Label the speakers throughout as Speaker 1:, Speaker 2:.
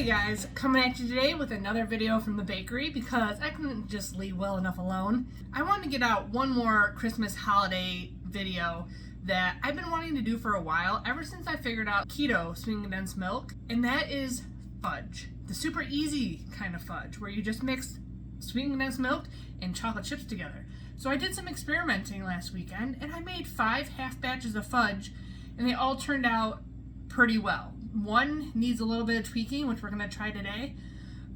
Speaker 1: guys, coming at you today with another video from the bakery because I couldn't just leave well enough alone. I wanted to get out one more Christmas holiday video that I've been wanting to do for a while, ever since I figured out Keto Sweetened Condensed Milk, and that is fudge. The super easy kind of fudge where you just mix sweetened condensed milk and chocolate chips together. So I did some experimenting last weekend and I made 5 half batches of fudge and they all turned out pretty well. One needs a little bit of tweaking, which we're going to try today,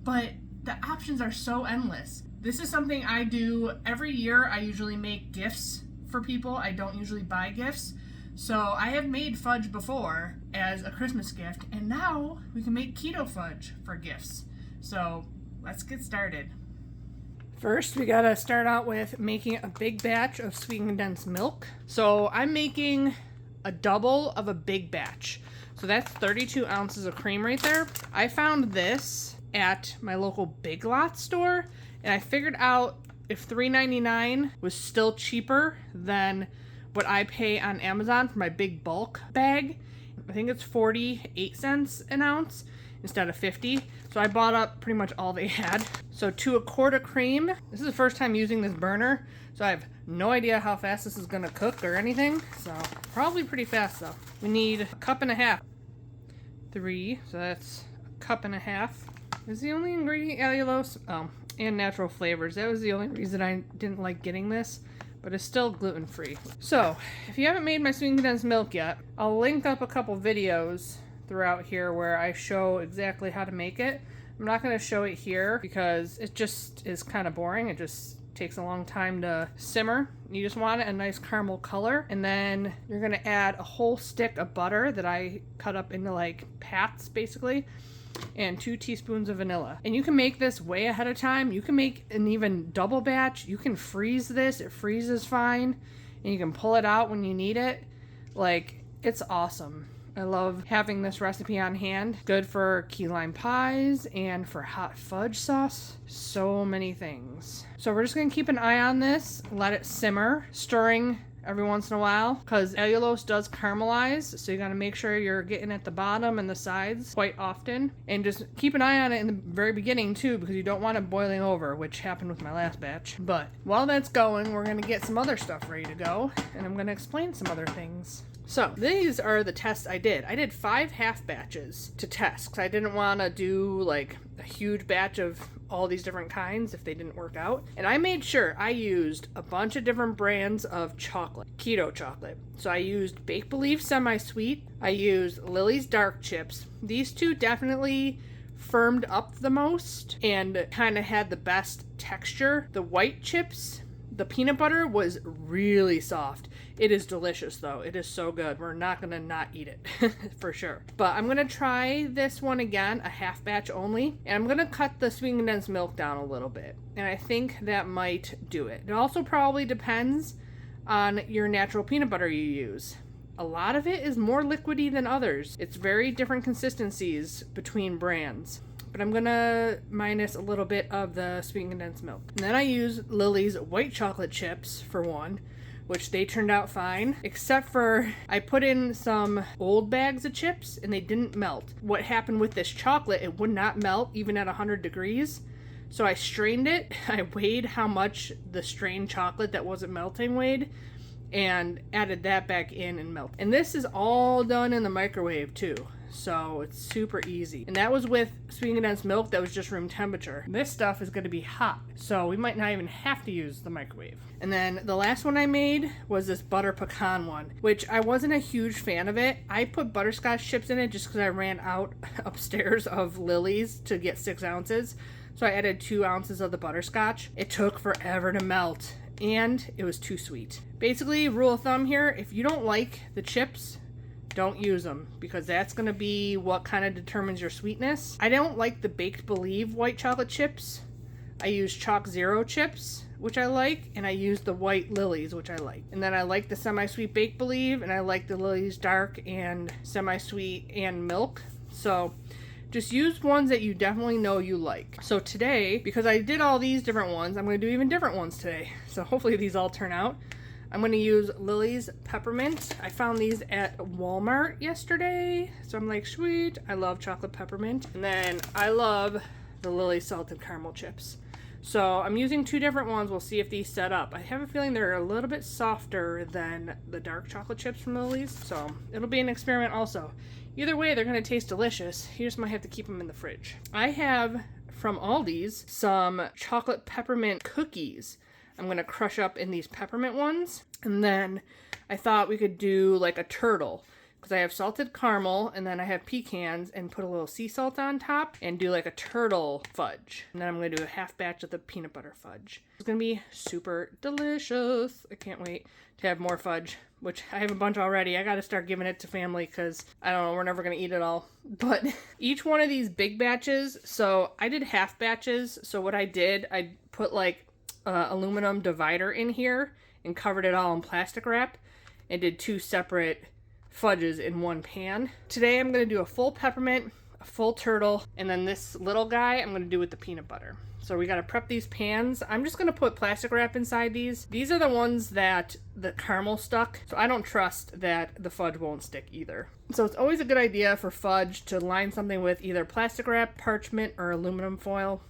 Speaker 1: but the options are so endless. This is something I do every year. I usually make gifts for people. I don't usually buy gifts. So I have made fudge before as a Christmas gift, and now we can make keto fudge for gifts. So let's get started. First, we gotta start out with making a big batch of sweetened condensed milk. So I'm making a double of a big batch. So that's 32 ounces of cream right there. I found this at my local Big Lots store, and I figured out if $3.99 was still cheaper than what I pay on Amazon for my big bulk bag. I think it's 48 cents an ounce instead of 50. So I bought up pretty much all they had. So to a quart of cream, this is the first time using this burner, so I have no idea how fast this is gonna cook or anything. So probably pretty fast though. We need a cup and a half. 3, so that's a cup and a half. Is the only ingredient allulose? Oh, and natural flavors. That was the only reason I didn't like getting this, but it's still gluten-free. So if you haven't made my sweetened condensed milk yet, I'll link up a couple videos throughout here where I show exactly how to make it. I'm not going to show it here because it just is kind of boring. It just takes a long time to simmer. You just want it a nice caramel color, and then you're going to add a whole stick of butter that I cut up into like pats basically, and 2 teaspoons of vanilla. And you can make this way ahead of time. You can make an even double batch. You can freeze this. It freezes fine, and you can pull it out when you need it. Like, it's awesome. I love having this recipe on hand. Good for key lime pies and for hot fudge sauce. So many things. So we're just gonna keep an eye on this, let it simmer, stirring every once in a while, because allulose does caramelize, so you gotta make sure you're getting at the bottom and the sides quite often. And just keep an eye on it in the very beginning too, because you don't want it boiling over, which happened with my last batch. But while that's going, we're gonna get some other stuff ready to go, and I'm gonna explain some other things. So these are the tests I did. I did 5 half batches to test because I didn't want to do like a huge batch of all these different kinds if they didn't work out. And I made sure I used a bunch of different brands of chocolate, keto chocolate. So I used Bake Believe semi-sweet. I used Lily's dark chips. These two definitely firmed up the most and kind of had the best texture. The white chips, the peanut butter was really soft. It is delicious though. It is so good. We're not gonna not eat it for sure. But I'm gonna try this one again, a half batch only. And I'm gonna cut the sweetened condensed milk down a little bit. And I think that might do it. It also probably depends on your natural peanut butter you use. A lot of it is more liquidy than others. It's very different consistencies between brands. But I'm gonna minus a little bit of the sweetened condensed milk. And then I use Lily's white chocolate chips for one, which they turned out fine, except for I put in some old bags of chips and they didn't melt. What happened with this chocolate, it would not melt even at 100 degrees. So I strained it, I weighed how much the strained chocolate that wasn't melting weighed, and added that back in and melted. And this is all done in the microwave too. So it's super easy. And that was with sweetened condensed milk that was just room temperature. This stuff is going to be hot, so we might not even have to use the microwave. And then the last one I made was this butter pecan one, which I wasn't a huge fan of it. I put butterscotch chips in it just because I ran out upstairs of Lily's to get 6 ounces. So I added 2 ounces of the butterscotch. It took forever to melt, and it was too sweet. Basically, rule of thumb here, if you don't like the chips, don't use them, because that's going to be what kind of determines your sweetness. I don't like the Baked Believe white chocolate chips. I use Chalk Zero chips, which I like, and I use the white Lily's, which I like. And then I like the semi-sweet Baked Believe, and I like the Lily's dark and semi-sweet and milk. So just use ones that you definitely know you like. So today, because I did all these different ones, I'm going to do even different ones today. So hopefully these all turn out. I'm going to use Lily's Peppermint. I found these at Walmart yesterday. So I'm like, sweet. I love chocolate peppermint. And then I love the Lily salted caramel chips. So I'm using 2 different ones. We'll see if these set up. I have a feeling they're a little bit softer than the dark chocolate chips from Lily's. So it'll be an experiment also. Either way, they're going to taste delicious. You just might have to keep them in the fridge. I have from Aldi's some chocolate peppermint cookies. I'm going to crush up in these peppermint ones. And then I thought we could do like a turtle. Because I have salted caramel and then I have pecans and put a little sea salt on top and do like a turtle fudge. And then I'm going to do a half batch of the peanut butter fudge. It's going to be super delicious. I can't wait to have more fudge, which I have a bunch already. I got to start giving it to family because I don't know, we're never going to eat it all. But each one of these big batches, so I did half batches. So what I did, I put like aluminum divider in here and covered it all in plastic wrap and did 2 separate fudges in one pan. Today I'm going to do a full peppermint, a full turtle, and then this little guy I'm going to do with the peanut butter. So we got to prep these pans. I'm just going to put plastic wrap inside these. These are the ones that the caramel stuck, so I don't trust that the fudge won't stick either. So it's always a good idea for fudge to line something with either plastic wrap, parchment, or aluminum foil.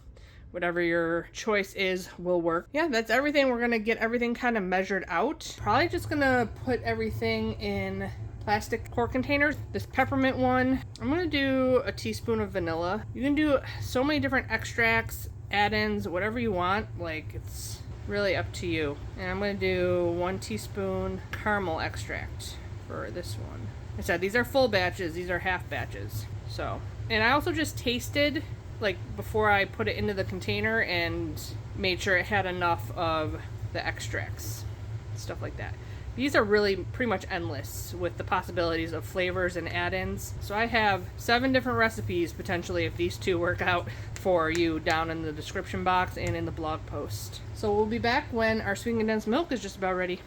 Speaker 1: Whatever your choice is will work. Yeah, that's everything. We're going to get everything kind of measured out. Probably just going to put everything in plastic quart containers. This peppermint one, I'm going to do a teaspoon of vanilla. You can do so many different extracts, add-ins, whatever you want. Like, it's really up to you. And I'm going to do 1 teaspoon caramel extract for this one. Like I said, these are full batches. These are half batches. So, and I also just tasted, like, before I put it into the container and made sure it had enough of the extracts. Stuff like that. These are really pretty much endless with the possibilities of flavors and add-ins. So I have 7 different recipes potentially if these 2 work out for you down in the description box and in the blog post. So we'll be back when our sweetened condensed milk is just about ready.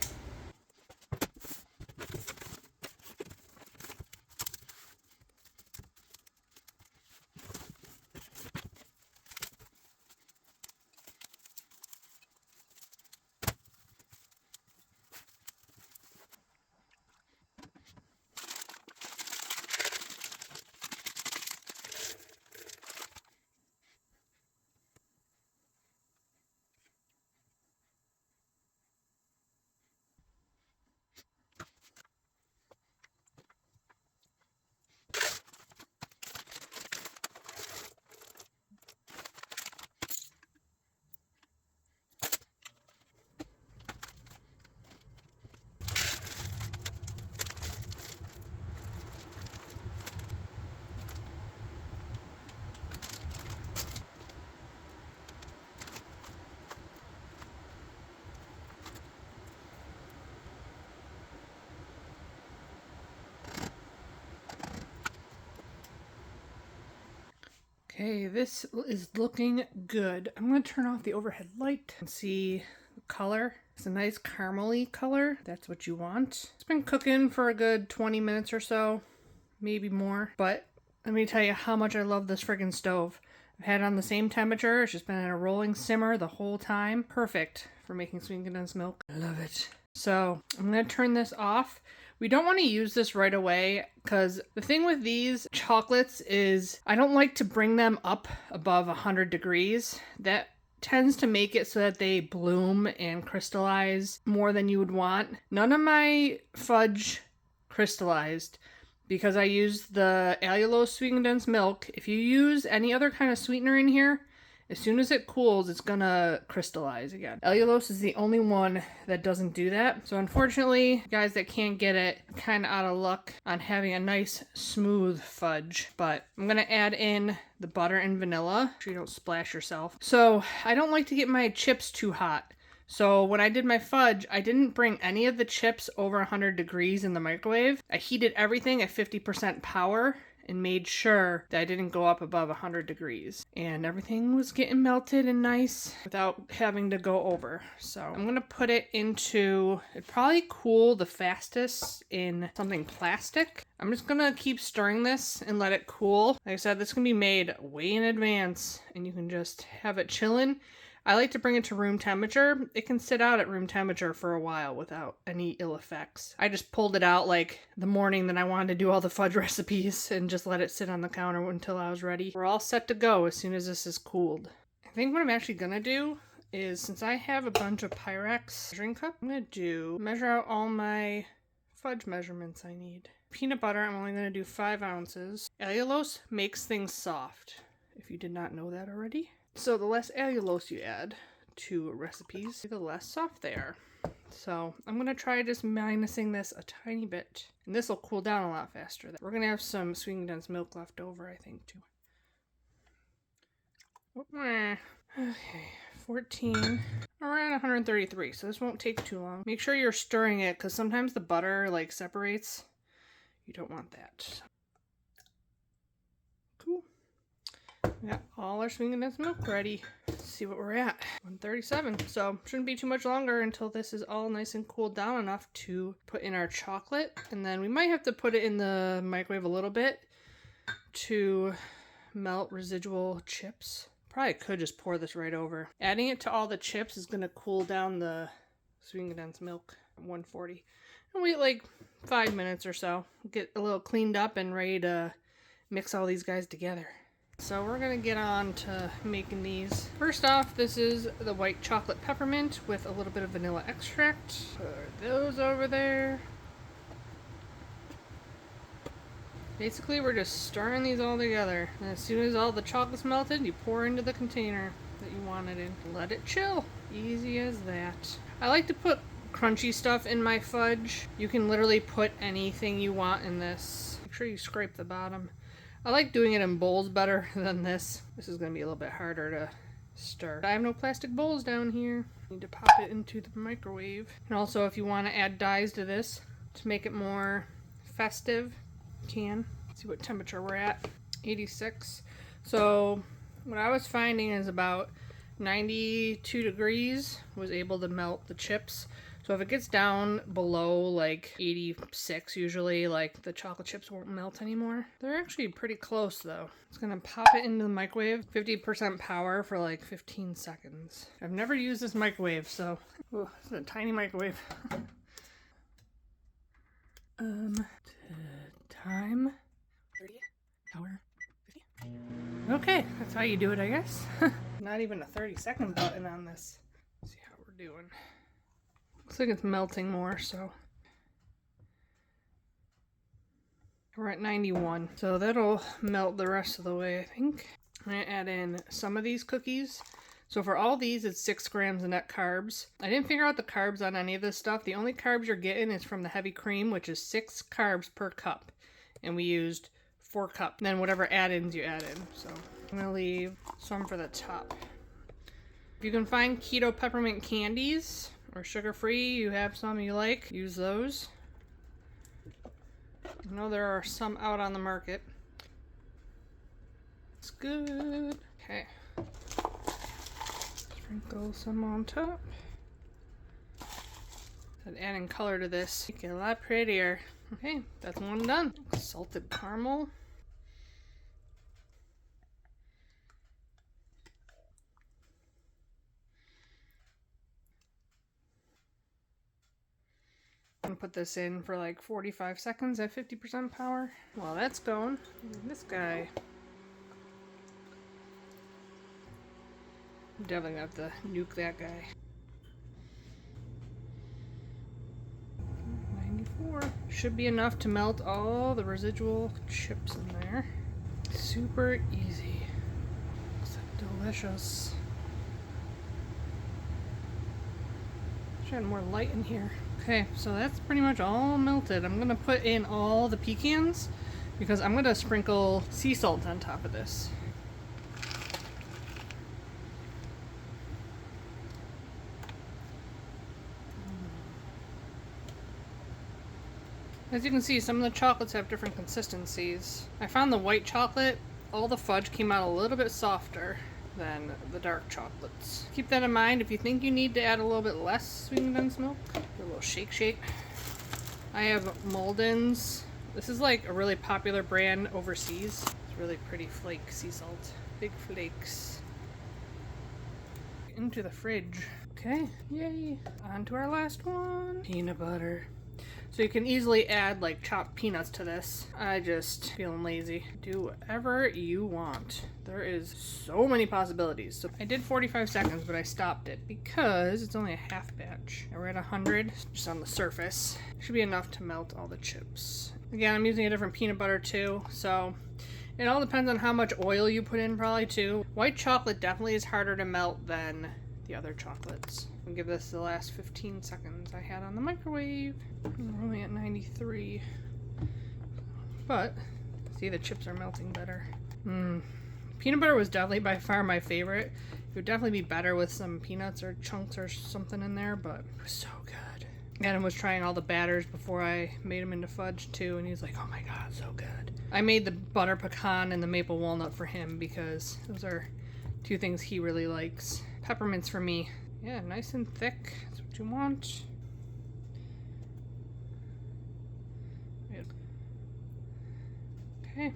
Speaker 1: Okay, this is looking good. I'm going to turn off the overhead light and see the color. It's a nice caramely color. That's what you want. It's been cooking for a good 20 minutes or so, maybe more. But let me tell you how much I love this friggin' stove. I've had it on the same temperature. It's just been in a rolling simmer the whole time. Perfect for making sweetened condensed milk. I love it. So I'm going to turn this off. We don't want to use this right away because the thing with these chocolates is I don't like to bring them up above 100 degrees. That tends to make it so that they bloom and crystallize more than you would want. None of my fudge crystallized because I used the Allulose sweetened condensed milk. If you use any other kind of sweetener in here, as soon as it cools, it's gonna crystallize again. Allulose is the only one that doesn't do that. So unfortunately, guys that can't get it, kind of out of luck on having a nice smooth fudge. But I'm gonna add in the butter and vanilla, so you don't splash yourself. So I don't like to get my chips too hot. So when I did my fudge, I didn't bring any of the chips over 100 degrees in the microwave. I heated everything at 50% power and made sure that I didn't go up above 100 degrees. And everything was getting melted and nice without having to go over. So I'm gonna put it into, it'd probably cool the fastest in something plastic. I'm just gonna keep stirring this and let it cool. Like I said, this can be made way in advance and you can just have it chilling. I like to bring it to room temperature. It can sit out at room temperature for a while without any ill effects. I just pulled it out like the morning that I wanted to do all the fudge recipes and just let it sit on the counter until I was ready. We're all set to go as soon as this is cooled. I think what I'm actually gonna do is, since I have a bunch of Pyrex measuring cup, I'm gonna measure out all my fudge measurements I need. Peanut butter, I'm only gonna do 5 ounces. Allulose makes things soft, if you did not know that already. So the less allulose you add to recipes, the less soft they are. So I'm gonna try just minusing this a tiny bit, and this will cool down a lot faster. We're gonna have some sweetened condensed milk left over, I think, too. Okay, 14. We're at 133, so this won't take too long. Make sure you're stirring it, because sometimes the butter like separates. You don't want that. Cool. We got all our sweetened condensed milk ready. Let's see what we're at. 137. So shouldn't be too much longer until this is all nice and cooled down enough to put in our chocolate. And then we might have to put it in the microwave a little bit to melt residual chips. Probably could just pour this right over. Adding it to all the chips is going to cool down the sweetened condensed milk at 140. And wait like 5 minutes or so. Get a little cleaned up and ready to mix all these guys together. So we're going to get on to making these. First off, this is the white chocolate peppermint with a little bit of vanilla extract. Put those over there. Basically, we're just stirring these all together. And as soon as all the chocolate's melted, you pour into the container that you want it in. Let it chill. Easy as that. I like to put crunchy stuff in my fudge. You can literally put anything you want in this. Make sure you scrape the bottom. I like doing it in bowls better than this. This is going to be a little bit harder to stir. I have no plastic bowls down here. Need to pop it into the microwave. And also, if you want to add dyes to this to make it more festive, can. Let's see what temperature we're at. 86. So what I was finding is about 92 degrees was able to melt the chips. So if it gets down below like 86 usually, like the chocolate chips won't melt anymore. They're actually pretty close though. It's gonna pop it into the microwave, 50% power for like 15 seconds. I've never used this microwave, so ooh, this is a tiny microwave. Time 30, power 50. Okay, that's how you do it, I guess. Not even a 30-second button on this. Let's see how we're doing. Looks like it's melting more, so we're at 91. So that'll melt the rest of the way, I think. I'm gonna add in some of these cookies. So for all these, it's 6 grams of net carbs. I didn't figure out the carbs on any of this stuff. The only carbs you're getting is from the heavy cream, which is 6 carbs per cup. And we used 4 cups. Then whatever add-ins you add in. So I'm gonna leave some for the top. If you can find keto peppermint candies or sugar-free, you have some you like, use those. I know there are some out on the market. It's good. Okay. Sprinkle some on top. And adding color to this, make it a lot prettier. Okay, that's one done. Salted caramel. I'm gonna put this in for like 45 seconds at 50% power. While that's going, this guy. I'm definitely gonna have to nuke that guy. 94. Should be enough to melt all the residual chips in there. Super easy. Looks delicious. Should add more light in here. Okay, so that's pretty much all melted. I'm gonna put in all the pecans because I'm gonna sprinkle sea salt on top of this. As you can see, some of the chocolates have different consistencies. I found the white chocolate, all the fudge came out a little bit softer than the dark chocolates. Keep that in mind. If you think you need to add a little bit less sweetened condensed milk, do a little shake. I have Molden's. This is like a really popular brand overseas. It's really pretty flake sea salt. Big flakes. into the fridge. Okay, yay. On to our last one. Peanut butter. So you can easily add like chopped peanuts to this. I just feeling lazy. Do whatever you want. There is so many possibilities. So I did 45 seconds, but I stopped it because it's only a half batch. We're at 100 just on the surface. Should be enough to melt all the chips. Again, I'm using a different peanut butter too, so it all depends on how much oil you put in probably too. White chocolate definitely is harder to melt than the other chocolates. I'll give this the last 15 seconds I had on the microwave. We're only at 93. But, see, the chips are melting better. Peanut butter was definitely by far my favorite. It would definitely be better with some peanuts or chunks or something in there, but it was so good. Adam was trying all the batters before I made them into fudge too, and he's like, oh my god, so good. I made the butter pecan and the maple walnut for him because those are two things he really likes. Peppermints for me. Yeah, nice and thick. That's what you want. Okay.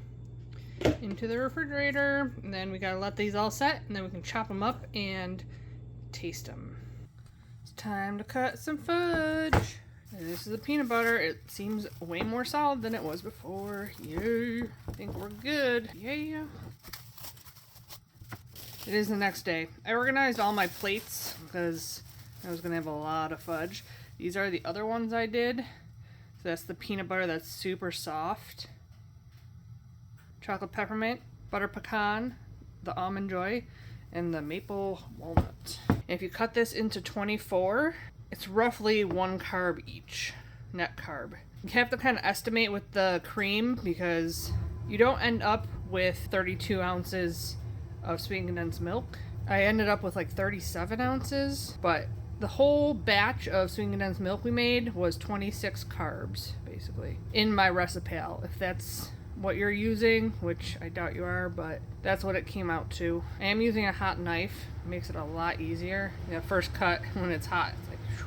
Speaker 1: Into the refrigerator. And then we gotta let these all set, and then we can chop them up and taste them. It's time to cut some fudge. This is the peanut butter. It seems way more solid than it was before. Yeah. I think we're good. Yeah. It is the next day. I organized all my plates because I was going to have a lot of fudge. These are the other ones I did. So that's the peanut butter that's super soft. Chocolate peppermint, butter pecan, the almond joy, and the maple walnut. And if you cut this into 24, it's roughly 1 carb each, net carb. You have to kind of estimate with the cream because you don't end up with 32 ounces of sweetened condensed milk. I ended up with like 37 ounces, but the whole batch of sweetened condensed milk we made was 26 carbs, basically, in my recipe. If that's what you're using, which I doubt you are, but that's what it came out to. I am using a hot knife. It makes it a lot easier. Yeah, first cut when it's hot, it's like, whew.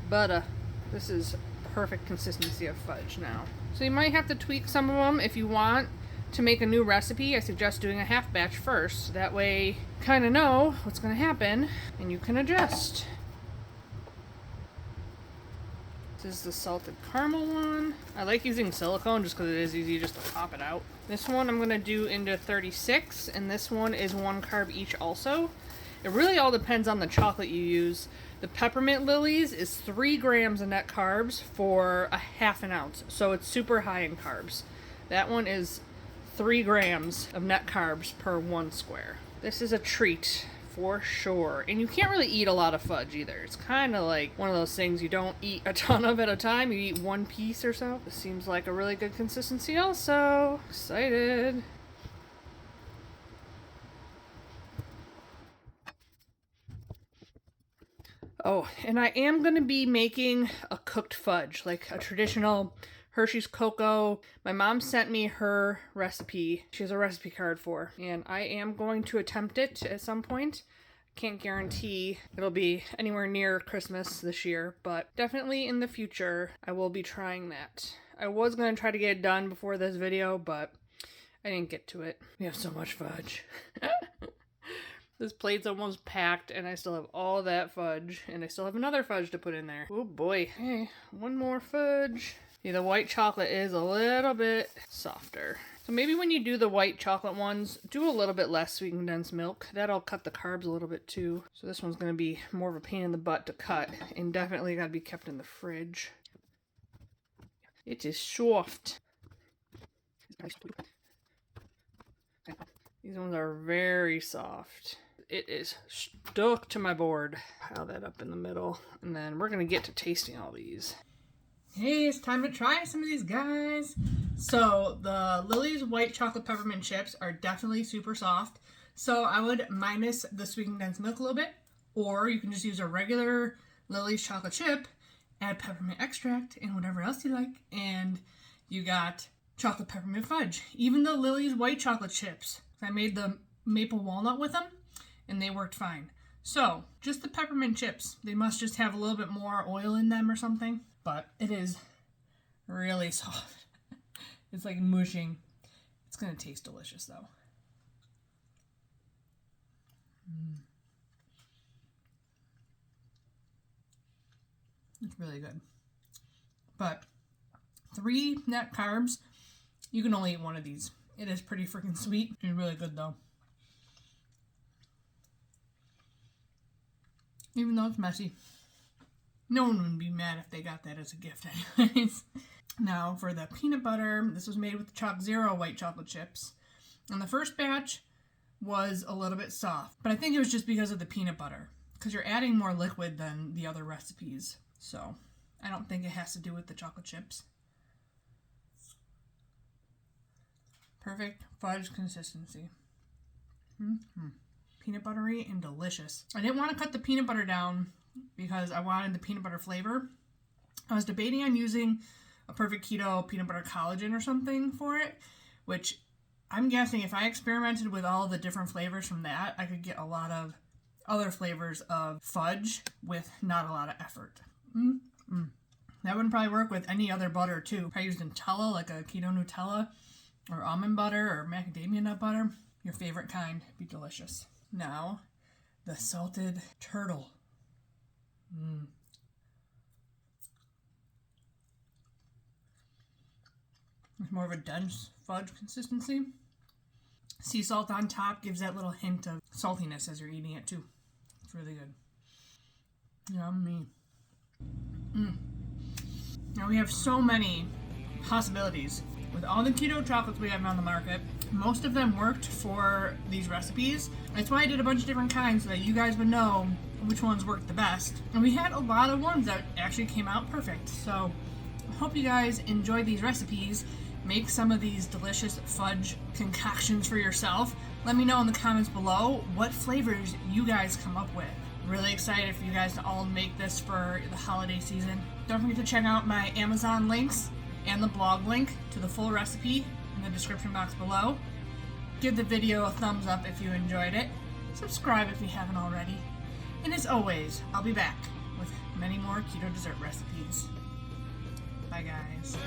Speaker 1: But this is perfect consistency of fudge now. So you might have to tweak some of them if you want to make a new recipe. I suggest doing a half batch first. That way you kind of know what's going to happen and you can adjust. This is the salted caramel one. I like using silicone just because it is easy just to pop it out. This one I'm going to do into 36, and this one is 1 carb each also. It really all depends on the chocolate you use. The Peppermint Lilies is 3 grams of net carbs for a half an ounce, so it's super high in carbs. That one is 3 grams of net carbs per 1 square. This is a treat for sure. And you can't really eat a lot of fudge either. It's kind of like one of those things you don't eat a ton of at a time. You eat 1 piece or so. This seems like a really good consistency also. Excited. Oh, and I am going to be making a cooked fudge, like a traditional Hershey's Cocoa. My mom sent me her recipe. She has a recipe card for, and I am going to attempt it at some point. Can't guarantee it'll be anywhere near Christmas this year, but definitely in the future I will be trying that. I was going to try to get it done before this video, but I didn't get to it. We have so much fudge. This plate's almost packed, and I still have all that fudge, and I still have another fudge to put in there. Oh boy. Okay, 1 more fudge. See, the white chocolate is a little bit softer. So maybe when you do the white chocolate ones, do a little bit less sweetened condensed milk. That'll cut the carbs a little bit too. So this one's going to be more of a pain in the butt to cut, and definitely got to be kept in the fridge. It is soft. These ones are very soft. It is stuck to my board. Pile that up in the middle, and then we're going to get to tasting all these. Hey, it's time to try some of these guys. So the Lily's white chocolate peppermint chips are definitely super soft. So I would minus the sweetened condensed milk a little bit, or you can just use a regular Lily's chocolate chip, add peppermint extract and whatever else you like, and you got chocolate peppermint fudge. Even the Lily's white chocolate chips, I made the maple walnut with them, and they worked fine. So just the peppermint chips, they must just have a little bit more oil in them or something. But it is really soft. It's like mushing. It's going to taste delicious though. It's really good. But 3 net carbs, you can only eat one of these. It is pretty freaking sweet. It's really good though. Even though it's messy. No one would be mad if they got that as a gift anyways. Now for the peanut butter, this was made with Chalk Zero white chocolate chips. And the first batch was a little bit soft, but I think it was just because of the peanut butter, because you're adding more liquid than the other recipes. So I don't think it has to do with the chocolate chips. Perfect fudge consistency. Peanut buttery and delicious. I didn't want to cut the peanut butter down because I wanted the peanut butter flavor. I was debating on using a Perfect Keto peanut butter collagen or something for it, which I'm guessing if I experimented with all the different flavors from that, I could get a lot of other flavors of fudge with not a lot of effort. That would probably work with any other butter too. If I used Nutella, like a keto Nutella, or almond butter, or macadamia nut butter, your favorite kind, would be delicious. Now, the salted turtle. It's more of a dense fudge consistency. Sea salt on top gives that little hint of saltiness as you're eating it too. It's really good. Yummy. Now we have so many possibilities. With all the keto chocolates we have on the market, most of them worked for these recipes. That's why I did a bunch of different kinds so that you guys would know which ones worked the best. And we had a lot of ones that actually came out perfect. So I hope you guys enjoyed these recipes. Make some of these delicious fudge concoctions for yourself. Let me know in the comments below what flavors you guys come up with. Really excited for you guys to all make this for the holiday season. Don't forget to check out my Amazon links and the blog link to the full recipe in the description box below. Give the video a thumbs up if you enjoyed it. Subscribe if you haven't already. And as always, I'll be back with many more keto dessert recipes. Bye guys.